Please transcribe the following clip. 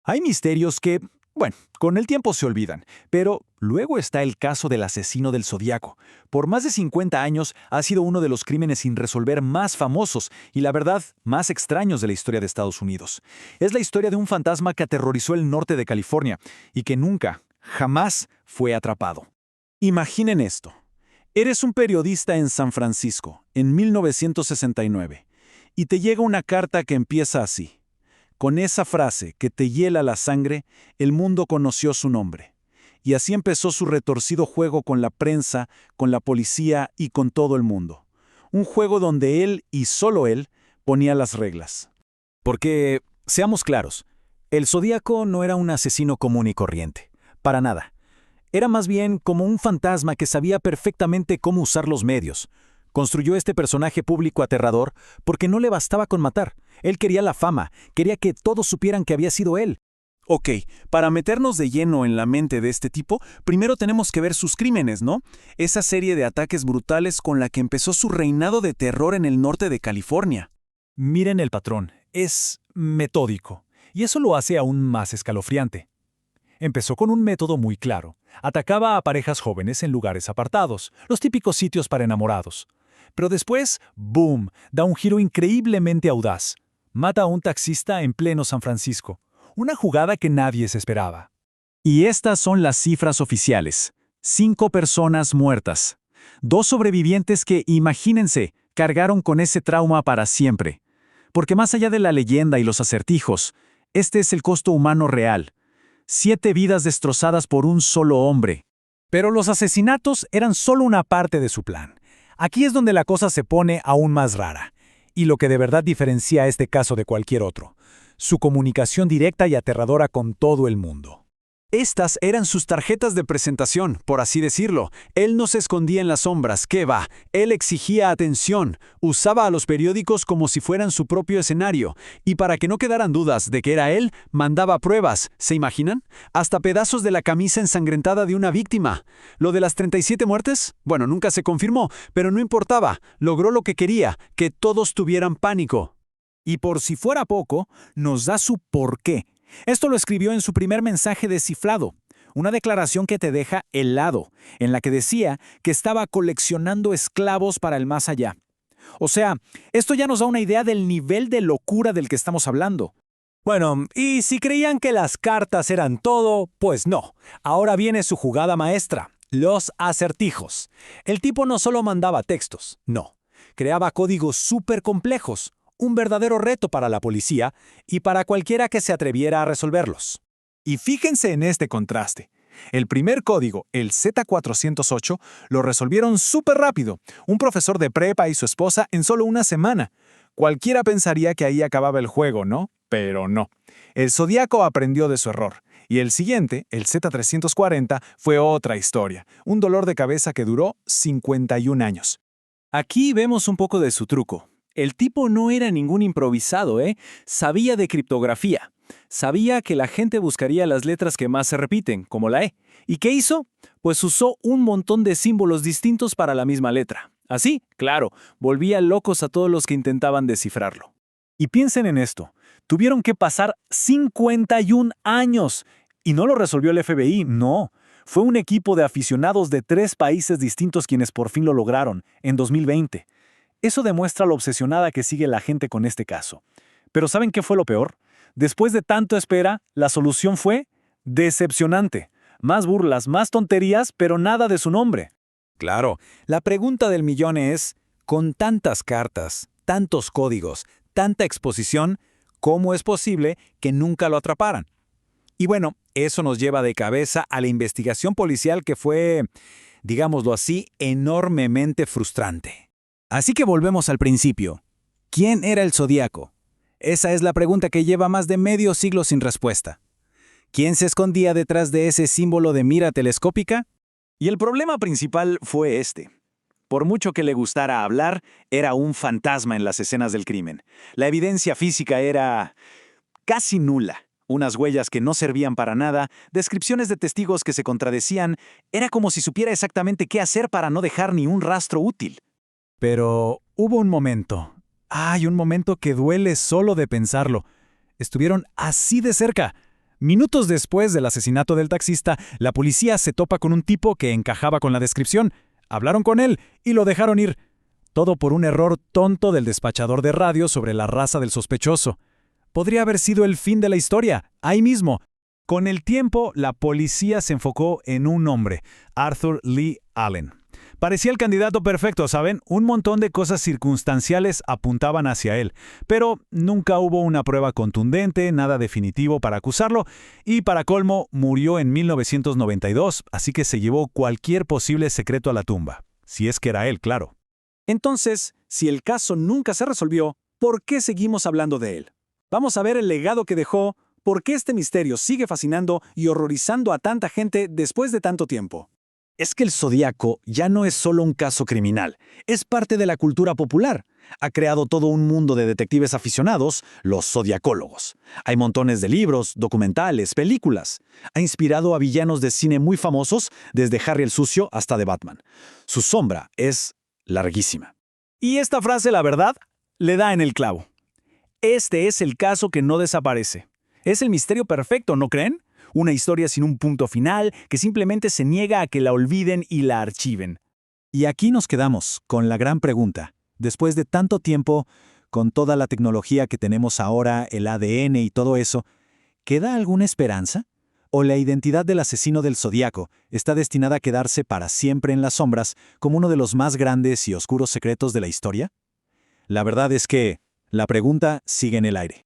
Hay misterios que, bueno, con el tiempo se olvidan, pero luego está el caso del asesino del Zodíaco. Por más de 50 años ha sido uno de los crímenes sin resolver más famosos y, la verdad, más extraños de la historia de Estados Unidos. Es la historia de un fantasma que aterrorizó el norte de California y que nunca, jamás fue atrapado. Imaginen esto. Eres un periodista en San Francisco, en 1969, y te llega una carta que empieza así. Con esa frase que te hiela la sangre, el mundo conoció su nombre. Y así empezó su retorcido juego con la prensa, con la policía y con todo el mundo. Un juego donde él, y solo él, ponía las reglas. Porque, seamos claros, el Zodíaco no era un asesino común y corriente. Para nada. Era más bien como un fantasma que sabía perfectamente cómo usar los medios. Construyó este personaje público aterrador porque no le bastaba con matar. Él quería la fama, quería que todos supieran que había sido él. Ok, para meternos de lleno en la mente de este tipo, primero tenemos que ver sus crímenes, ¿no? Esa serie de ataques brutales con la que empezó su reinado de terror en el norte de California. Miren el patrón, es metódico, y eso lo hace aún más escalofriante. Empezó con un método muy claro. Atacaba a parejas jóvenes en lugares apartados, los típicos sitios para enamorados. Pero después, ¡boom!, da un giro increíblemente audaz. Mata a un taxista en pleno San Francisco. Una jugada que nadie se esperaba. Y estas son las cifras oficiales. 5 personas muertas. 2 sobrevivientes que, imagínense, cargaron con ese trauma para siempre. Porque más allá de la leyenda y los acertijos, este es el costo humano real. 7 vidas destrozadas por un solo hombre. Pero los asesinatos eran solo una parte de su plan. Aquí es donde la cosa se pone aún más rara. Y lo que de verdad diferencia este caso de cualquier otro. Su comunicación directa y aterradora con todo el mundo. Estas eran sus tarjetas de presentación, por así decirlo. Él no se escondía en las sombras, ¿qué va? Él exigía atención, usaba a los periódicos como si fueran su propio escenario, y para que no quedaran dudas de que era él, mandaba pruebas, ¿se imaginan? Hasta pedazos de la camisa ensangrentada de una víctima. Lo de las 37 muertes, bueno, nunca se confirmó, pero no importaba, logró lo que quería, que todos tuvieran pánico. Y por si fuera poco, nos da su porqué. Esto lo escribió en su primer mensaje descifrado, una declaración que te deja helado, en la que decía que estaba coleccionando esclavos para el más allá. O sea, esto ya nos da una idea del nivel de locura del que estamos hablando. Bueno, y si creían que las cartas eran todo, pues no. Ahora viene su jugada maestra, los acertijos. El tipo no solo mandaba textos, no. Creaba códigos súper complejos. Un verdadero reto para la policía y para cualquiera que se atreviera a resolverlos. Y fíjense en este contraste. El primer código, el Z408, lo resolvieron súper rápido. Un profesor de prepa y su esposa en solo una semana. Cualquiera pensaría que ahí acababa el juego, ¿no? Pero no. El Zodíaco aprendió de su error. Y el siguiente, el Z340, fue otra historia. Un dolor de cabeza que duró 51 años. Aquí vemos un poco de su truco. El tipo no era ningún improvisado, ¿eh? Sabía de criptografía. Sabía que la gente buscaría las letras que más se repiten, como la E. ¿Y qué hizo? Pues usó un montón de símbolos distintos para la misma letra. Así, claro, volvía locos a todos los que intentaban descifrarlo. Y piensen en esto. Tuvieron que pasar 51 años. Y no lo resolvió el FBI, no. Fue un equipo de aficionados de 3 países distintos quienes por fin lo lograron, en 2020. Eso demuestra lo obsesionada que sigue la gente con este caso. Pero ¿saben qué fue lo peor? Después de tanto espera, la solución fue decepcionante. Más burlas, más tonterías, pero nada de su nombre. Claro, la pregunta del millón es, con tantas cartas, tantos códigos, tanta exposición, ¿cómo es posible que nunca lo atraparan? Y bueno, eso nos lleva de cabeza a la investigación policial que fue, digámoslo así, enormemente frustrante. Así que volvemos al principio. ¿Quién era el Zodíaco? Esa es la pregunta que lleva más de medio siglo sin respuesta. ¿Quién se escondía detrás de ese símbolo de mira telescópica? Y el problema principal fue este. Por mucho que le gustara hablar, era un fantasma en las escenas del crimen. La evidencia física era casi nula. Unas huellas que no servían para nada, descripciones de testigos que se contradecían. Era como si supiera exactamente qué hacer para no dejar ni un rastro útil. Pero hubo un momento. Un momento que duele solo de pensarlo. Estuvieron así de cerca. Minutos después del asesinato del taxista, la policía se topa con un tipo que encajaba con la descripción. Hablaron con él y lo dejaron ir. Todo por un error tonto del despachador de radio sobre la raza del sospechoso. Podría haber sido el fin de la historia, ahí mismo. Con el tiempo, la policía se enfocó en un hombre, Arthur Lee Allen. Parecía el candidato perfecto, ¿saben? Un montón de cosas circunstanciales apuntaban hacia él, pero nunca hubo una prueba contundente, nada definitivo para acusarlo, y para colmo, murió en 1992, así que se llevó cualquier posible secreto a la tumba. Si es que era él, claro. Entonces, si el caso nunca se resolvió, ¿por qué seguimos hablando de él? Vamos a ver el legado que dejó, por qué este misterio sigue fascinando y horrorizando a tanta gente después de tanto tiempo. Es que el Zodíaco ya no es solo un caso criminal, es parte de la cultura popular. Ha creado todo un mundo de detectives aficionados, los zodiacólogos. Hay montones de libros, documentales, películas. Ha inspirado a villanos de cine muy famosos, desde Harry el Sucio hasta The Batman. Su sombra es larguísima. Y esta frase, la verdad, le da en el clavo. Este es el caso que no desaparece. Es el misterio perfecto, ¿no creen? Una historia sin un punto final, que simplemente se niega a que la olviden y la archiven. Y aquí nos quedamos, con la gran pregunta. Después de tanto tiempo, con toda la tecnología que tenemos ahora, el ADN y todo eso, ¿queda alguna esperanza? ¿O la identidad del asesino del Zodíaco está destinada a quedarse para siempre en las sombras como uno de los más grandes y oscuros secretos de la historia? La verdad es que la pregunta sigue en el aire.